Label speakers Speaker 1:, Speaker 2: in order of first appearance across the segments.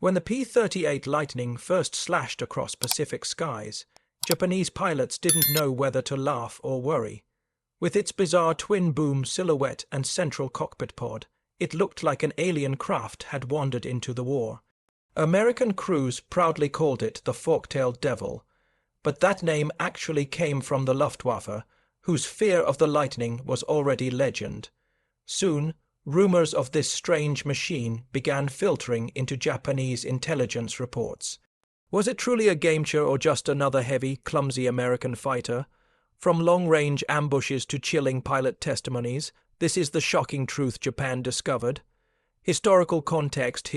Speaker 1: When the P-38 Lightning first slashed across Pacific skies, Japanese pilots didn't know whether to laugh or worry. With its bizarre twin-boom silhouette and central cockpit pod, it looked like an alien craft had wandered into the war. American crews proudly called it the Fork-tailed Devil, but that name actually came from the Luftwaffe, whose fear of the Lightning was already legend. Soon, rumors of this strange machine began filtering into Japanese intelligence reports. Was it truly a gamechanger or just another heavy, clumsy American fighter? From long-range ambushes to chilling pilot testimonies, this is the shocking truth Japan discovered. Historical context.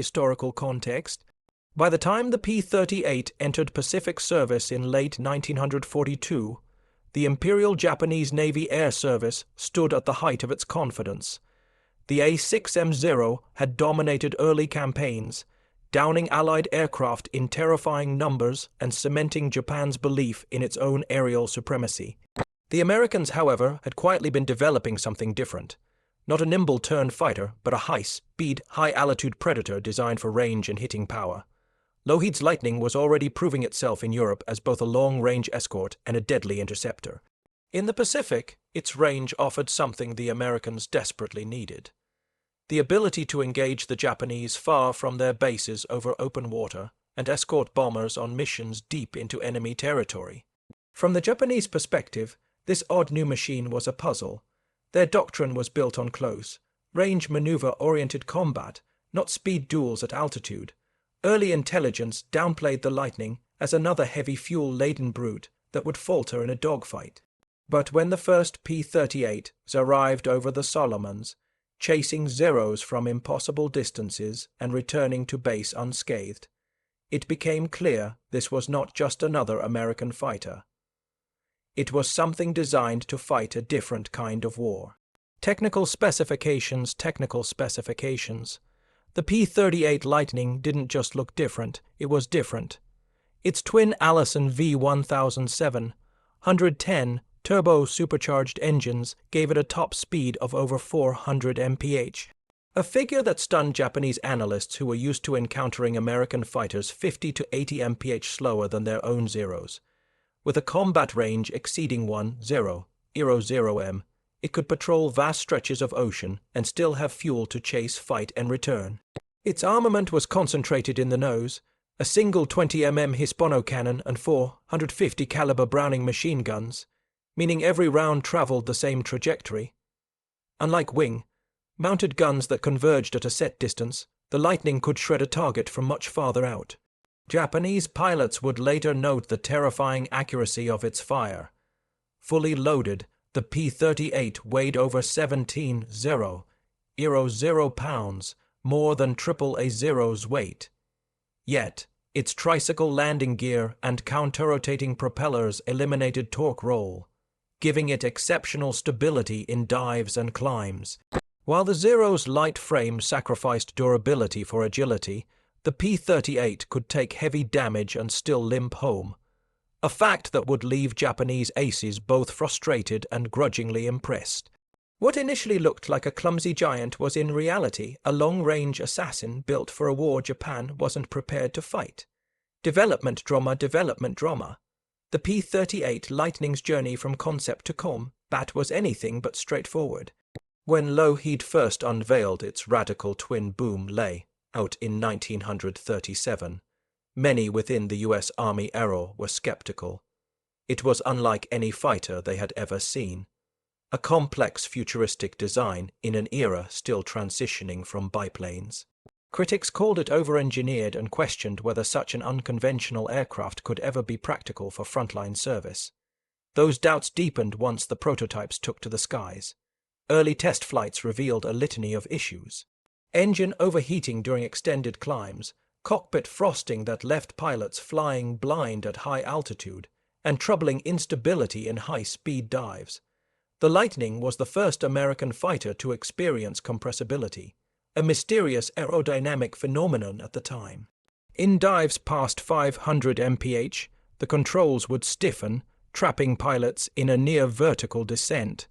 Speaker 1: By the time the P-38 entered Pacific service in late 1942, the Imperial Japanese Navy Air Service stood at the height of its confidence. The A6M0 had dominated early campaigns, downing Allied aircraft in terrifying numbers and cementing Japan's belief in its own aerial supremacy. The Americans, however, had quietly been developing something different. Not a nimble turn fighter, but a high-speed, high-altitude predator designed for range and hitting power. Lockheed's Lightning was already proving itself in Europe as both a long-range escort and a deadly interceptor. In the Pacific, its range offered something the Americans desperately needed: the ability to engage the Japanese far from their bases over open water and escort bombers on missions deep into enemy territory. From the Japanese perspective, this odd new machine was a puzzle. Their doctrine was built on close, range maneuver-oriented combat, not speed duels at altitude. Early intelligence downplayed the Lightning as another heavy fuel-laden brute that would falter in a dogfight. But when the first P-38s arrived over the Solomons, chasing Zeros from impossible distances and returning to base unscathed, it became clear this was not just another American fighter. It was something designed to fight a different kind of war. Technical specifications. The P-38 Lightning didn't just look different, it was different. Its twin Allison V1007, 110 turbo-supercharged engines gave it a top speed of over 400 mph, a figure that stunned Japanese analysts who were used to encountering American fighters 50 to 80 mph slower than their own Zeros. With a combat range exceeding 10.00 m, it could patrol vast stretches of ocean and still have fuel to chase, fight, and return. Its armament was concentrated in the nose: a single 20mm Hispano cannon and 450 caliber Browning machine guns, meaning every round traveled the same trajectory. Unlike wing, mounted guns that converged at a set distance, the Lightning could shred a target from much farther out. Japanese pilots would later note the terrifying accuracy of its fire. Fully loaded, the P-38 weighed over 17.0 pounds, more than triple a Zero's weight. Yet, its tricycle landing gear and counter-rotating propellers eliminated torque roll, giving it exceptional stability in dives and climbs. While the Zero's light frame sacrificed durability for agility, the P-38 could take heavy damage and still limp home, a fact that would leave Japanese aces both frustrated and grudgingly impressed. What initially looked like a clumsy giant was in reality a long-range assassin built for a war Japan wasn't prepared to fight. Development drama. The P-38 Lightning's journey from concept to combat was anything but straightforward. When Lockheed first unveiled its radical twin-boom layout in 1937, many within the U.S. Army era were skeptical. It was unlike any fighter they had ever seen. A complex futuristic design in an era still transitioning from biplanes. Critics called it over-engineered and questioned whether such an unconventional aircraft could ever be practical for frontline service. Those doubts deepened once the prototypes took to the skies. Early test flights revealed a litany of issues: engine overheating during extended climbs, cockpit frosting that left pilots flying blind at high altitude, and troubling instability in high-speed dives. The Lightning was the first American fighter to experience compressibility, a mysterious aerodynamic phenomenon at the time. In dives past 500 mph, the controls would stiffen, trapping pilots in a near-vertical descent.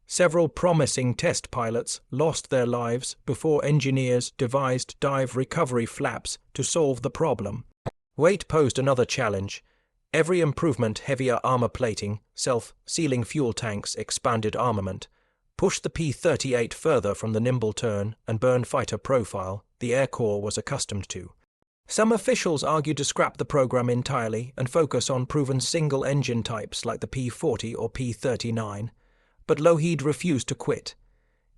Speaker 1: Several promising test pilots lost their lives before engineers devised dive recovery flaps to solve the problem. Weight posed another challenge. Every improvement, heavier armor plating, self-sealing fuel tanks, expanded armament, pushed the P-38 further from the nimble turn and burn fighter profile the Air Corps was accustomed to. Some officials argued to scrap the program entirely and focus on proven single-engine types like the P-40 or P-39, but Lockheed refused to quit.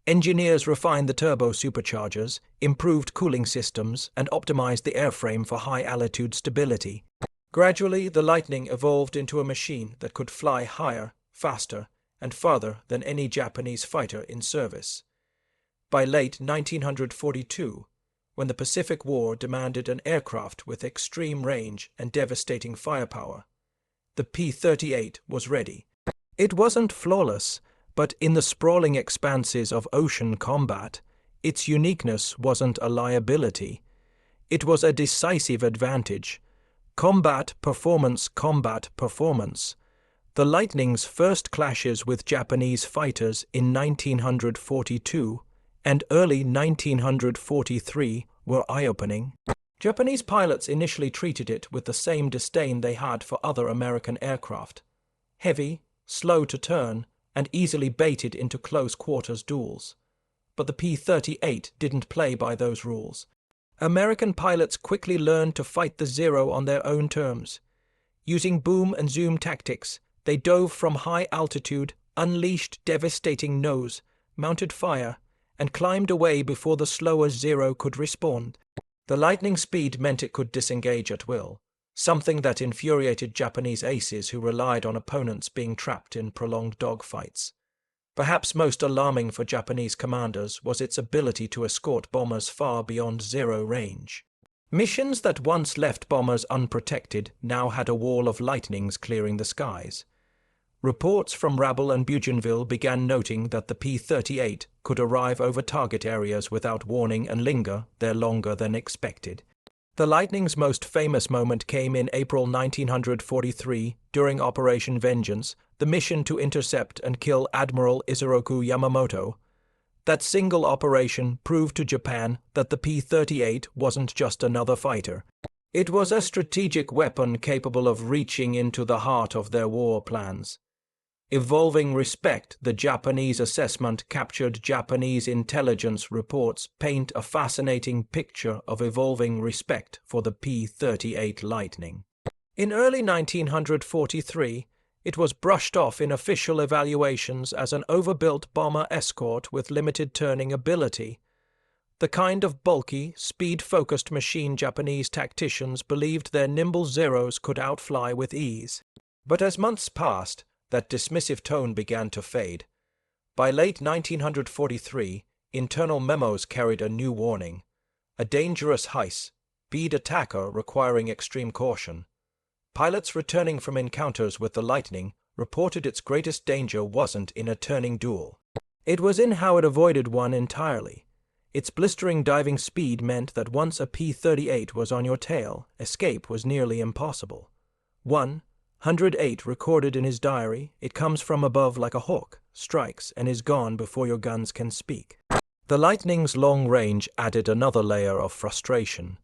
Speaker 1: Engineers refined the turbo superchargers, improved cooling systems, and optimized the airframe for high-altitude stability. Gradually, the Lightning evolved into a machine that could fly higher, faster, and farther than any Japanese fighter in service. By late 1942, when the Pacific War demanded an aircraft with extreme range and devastating firepower, the P-38 was ready. It wasn't flawless, but in the sprawling expanses of ocean combat, its uniqueness wasn't a liability. It was a decisive advantage. Combat performance, combat performance. The Lightning's first clashes with Japanese fighters in 1942 and early 1943 were eye-opening. Japanese pilots initially treated it with the same disdain they had for other American aircraft. Heavy, slow to turn, and easily baited into close-quarters duels. But the P-38 didn't play by those rules. American pilots quickly learned to fight the Zero on their own terms. Using boom and zoom tactics, they dove from high altitude, unleashed devastating nose, mounted fire, and climbed away before the slower Zero could respond. The Lightning's speed meant it could disengage at will, something that infuriated Japanese aces who relied on opponents being trapped in prolonged dogfights. Perhaps most alarming for Japanese commanders was its ability to escort bombers far beyond Zero range. Missions that once left bombers unprotected now had a wall of Lightnings clearing the skies. Reports from Rabble and Bougainville began noting that the P-38 could arrive over target areas without warning and linger there longer than expected. The Lightning's most famous moment came in April 1943 during Operation Vengeance, the mission to intercept and kill Admiral Isoroku Yamamoto. That single operation proved to Japan that the P-38 wasn't just another fighter. It was a strategic weapon capable of reaching into the heart of their war plans. Evolving respect, the Japanese assessment captured Japanese intelligence reports paint a fascinating picture of evolving respect for the P-38 Lightning. In early 1943, it was brushed off in official evaluations as an overbuilt bomber escort with limited turning ability, the kind of bulky, speed-focused machine Japanese tacticians believed their nimble Zeros could outfly with ease. But as months passed, that dismissive tone began to fade. By late 1943, internal memos carried a new warning: a dangerous high-speed attacker requiring extreme caution. Pilots returning from encounters with the Lightning reported its greatest danger wasn't in a turning duel. It was in how it avoided one entirely. Its blistering diving speed meant that once a P-38 was on your tail, escape was nearly impossible. 108 recorded in his diary, "It comes from above like a hawk, strikes, and is gone before your guns can speak." The Lightning's long range added another layer of frustration.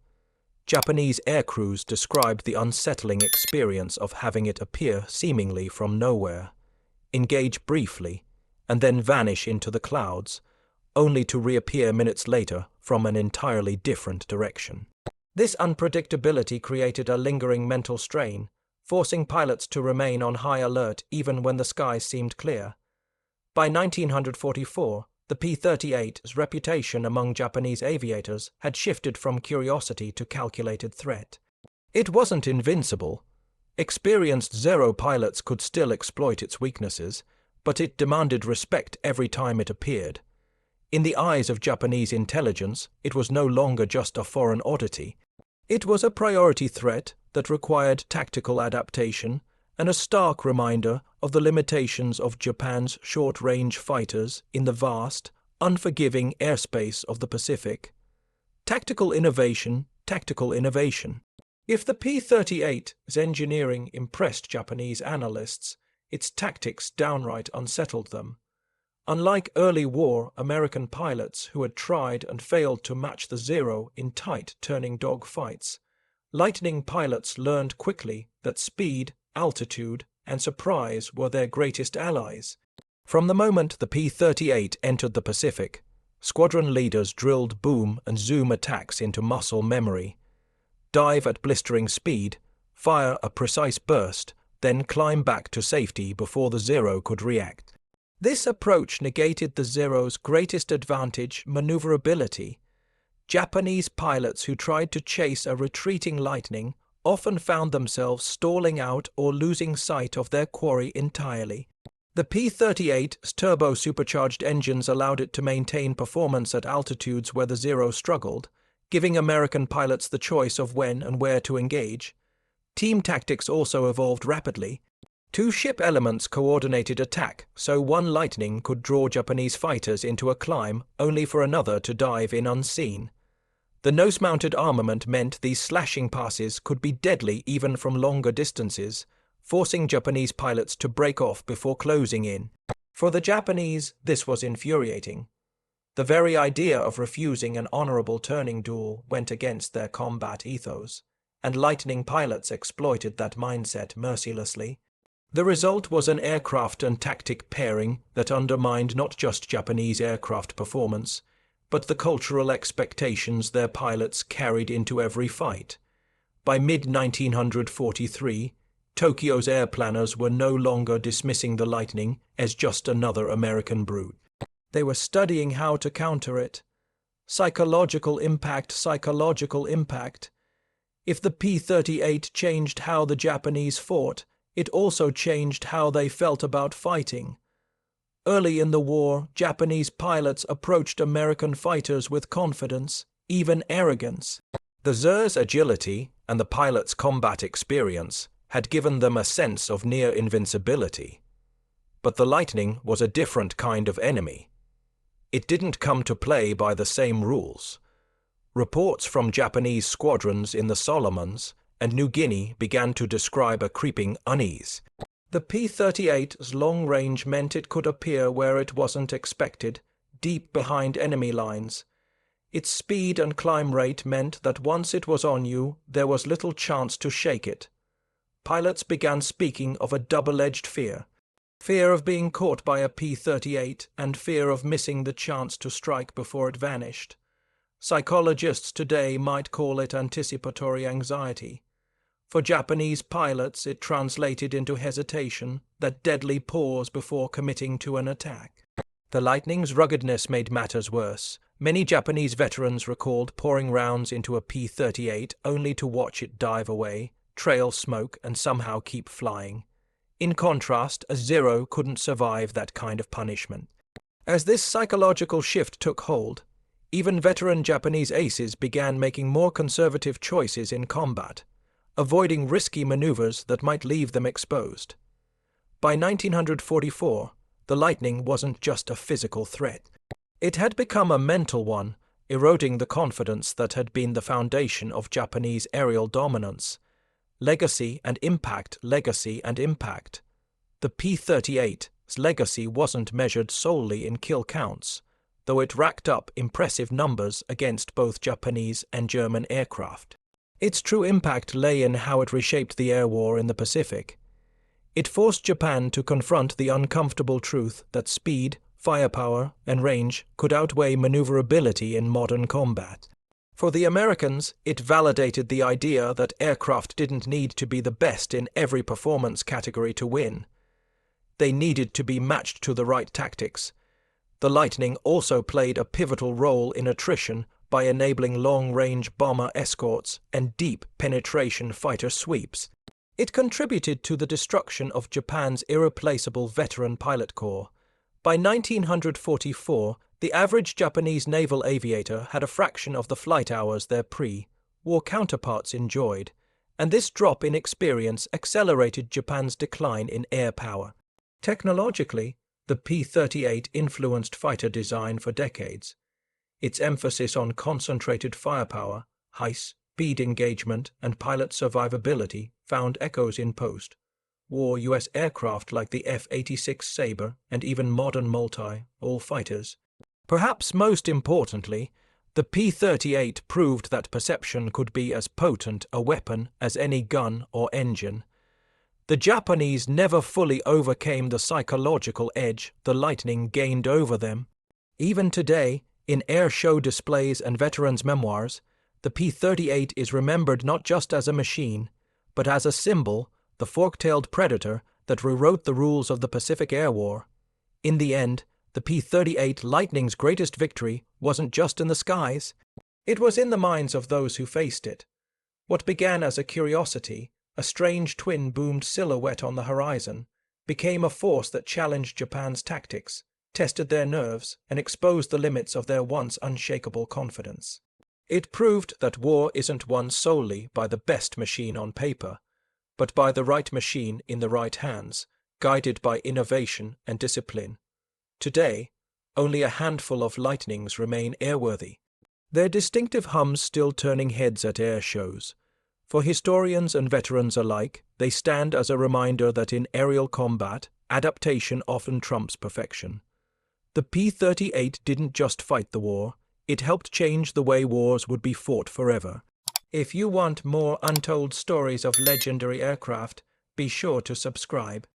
Speaker 1: Japanese air crews described the unsettling experience of having it appear seemingly from nowhere, engage briefly, and then vanish into the clouds, only to reappear minutes later from an entirely different direction. This unpredictability created a lingering mental strain, forcing pilots to remain on high alert even when the skies seemed clear. By 1944, the P-38's reputation among Japanese aviators had shifted from curiosity to calculated threat. It wasn't invincible. Experienced Zero pilots could still exploit its weaknesses, but it demanded respect every time it appeared. In the eyes of Japanese intelligence, it was no longer just a foreign oddity. It was a priority threat that required tactical adaptation and a stark reminder of the limitations of Japan's short-range fighters in the vast, unforgiving airspace of the Pacific. Tactical innovation, tactical innovation. If the P-38's engineering impressed Japanese analysts, its tactics downright unsettled them. Unlike early war American pilots who had tried and failed to match the Zero in tight turning dogfights, Lightning pilots learned quickly that speed, altitude, and surprise were their greatest allies. From the moment the P-38 entered the Pacific, squadron leaders drilled boom and zoom attacks into muscle memory. Dive at blistering speed, fire a precise burst, then climb back to safety before the Zero could react. This approach negated the Zero's greatest advantage, maneuverability. Japanese pilots who tried to chase a retreating Lightning often found themselves stalling out or losing sight of their quarry entirely. The P-38's turbo-supercharged engines allowed it to maintain performance at altitudes where the Zero struggled, giving American pilots the choice of when and where to engage. Team tactics also evolved rapidly. Two ship elements coordinated attack, so one Lightning could draw Japanese fighters into a climb only for another to dive in unseen. The nose-mounted armament meant these slashing passes could be deadly even from longer distances, forcing Japanese pilots to break off before closing in. For the Japanese, this was infuriating. The very idea of refusing an honorable turning duel went against their combat ethos, and Lightning pilots exploited that mindset mercilessly. The result was an aircraft and tactic pairing that undermined not just Japanese aircraft performance, but the cultural expectations their pilots carried into every fight. By mid-1943, Tokyo's air planners were no longer dismissing the Lightning as just another American brute. They were studying how to counter it. Psychological impact, psychological impact. If the P-38 changed how the Japanese fought, it also changed how they felt about fighting. Early in the war, Japanese pilots approached American fighters with confidence, even arrogance. The Zer's agility and the pilots' combat experience had given them a sense of near invincibility. But the Lightning was a different kind of enemy. It didn't come to play by the same rules. Reports from Japanese squadrons in the Solomons and New Guinea began to describe a creeping unease. The P-38's long range meant it could appear where it wasn't expected, deep behind enemy lines. Its speed and climb rate meant that once it was on you, there was little chance to shake it. Pilots began speaking of a double-edged fear. Fear of being caught by a P-38 and fear of missing the chance to strike before it vanished. Psychologists today might call it anticipatory anxiety. For Japanese pilots, it translated into hesitation, that deadly pause before committing to an attack. The Lightning's ruggedness made matters worse. Many Japanese veterans recalled pouring rounds into a P-38 only to watch it dive away, trail smoke, and somehow keep flying. In contrast, a Zero couldn't survive that kind of punishment. As this psychological shift took hold, even veteran Japanese aces began making more conservative choices in combat, avoiding risky maneuvers that might leave them exposed. By 1944, the Lightning wasn't just a physical threat. It had become a mental one, eroding the confidence that had been the foundation of Japanese aerial dominance. Legacy and impact, legacy and impact. The P-38's legacy wasn't measured solely in kill counts, though it racked up impressive numbers against both Japanese and German aircraft. Its true impact lay in how it reshaped the air war in the Pacific. It forced Japan to confront the uncomfortable truth that speed, firepower, and range could outweigh maneuverability in modern combat. For the Americans, it validated the idea that aircraft didn't need to be the best in every performance category to win. They needed to be matched to the right tactics. The Lightning also played a pivotal role in attrition by enabling long-range bomber escorts and deep penetration fighter sweeps. It contributed to the destruction of Japan's irreplaceable veteran pilot corps. By 1944, the average Japanese naval aviator had a fraction of the flight hours their pre-war counterparts enjoyed, and this drop in experience accelerated Japan's decline in air power. Technologically, the P-38 influenced fighter design for decades. Its emphasis on concentrated firepower, high speed engagement, and pilot survivability found echoes in post. wore U.S. aircraft like the F-86 Sabre and even modern multi-all fighters. Perhaps most importantly, the P-38 proved that perception could be as potent a weapon as any gun or engine. The Japanese never fully overcame the psychological edge the Lightning gained over them. Even today, in air show displays and veterans' memoirs, the P-38 is remembered not just as a machine, but as a symbol, the fork-tailed predator that rewrote the rules of the Pacific Air War. In the end, the P-38 Lightning's greatest victory wasn't just in the skies. It was in the minds of those who faced it. What began as a curiosity, a strange twin-boomed silhouette on the horizon, became a force that challenged Japan's tactics, tested their nerves, and exposed the limits of their once unshakable confidence. It proved that war isn't won solely by the best machine on paper, but by the right machine in the right hands, guided by innovation and discipline. Today, only a handful of Lightnings remain airworthy, their distinctive hums still turning heads at air shows. For historians and veterans alike, they stand as a reminder that in aerial combat, adaptation often trumps perfection. The P-38 didn't just fight the war, it helped change the way wars would be fought forever. If you want more untold stories of legendary aircraft, be sure to subscribe.